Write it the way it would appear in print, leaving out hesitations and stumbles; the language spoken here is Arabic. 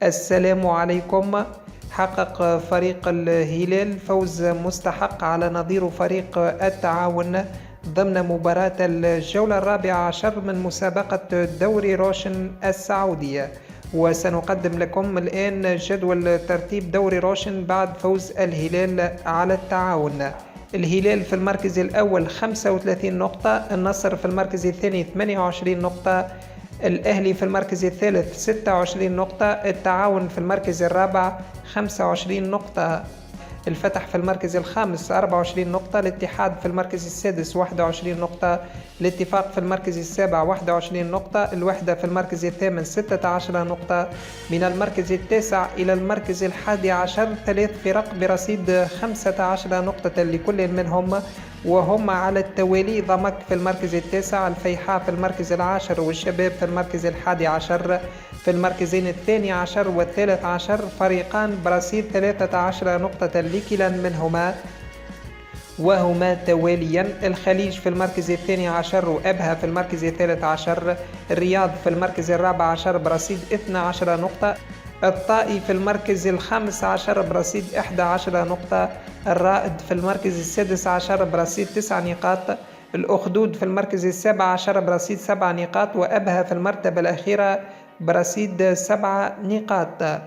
السلام عليكم. حقق فريق الهلال فوز مستحق على نظير فريق التعاون ضمن مباراة الجولة الرابعة عشر من مسابقة دوري روشن السعودية. وسنقدم لكم الآن جدول ترتيب دوري روشن بعد فوز الهلال على التعاون. الهلال في المركز الأول 35 نقطة، النصر في المركز الثاني 28 نقطة، الأهلي في المركز الثالث 26 نقطة، التعاون في المركز الرابع 25 نقطة، الفتح في المركز الخامس 24 نقطة، الاتحاد في المركز السادس 21 نقطة، الاتفاق في المركز السابع 21 نقطة، الوحدة في المركز الثامن 16 نقطة. من المركز التاسع إلى المركز 11 3 فرق برصيد 15 نقطة لكل منهم، وهم على التوالي: ضمك في المركز التاسع، الفيحاء في المركز العاشر، والشباب في المركز 11. في المركزين الثاني عشر والثالث عشر فريقان برصيد 13 نقطة لكلا منهما، وهما تواليا: الخليج في المركز الثاني عشر، وأبها في المركز الثالث عشر، الرياض في المركز الرابع عشر برصيد 12 نقطة، الطائي في المركز الخامس عشر برصيد 11 نقطة، الرائد في المركز السادس عشر برصيد 9 نقاط، الأخدود في المركز السابع عشر برصيد 7 نقاط، وأبها في المرتبة الأخيرة برصيد 7 نقاط.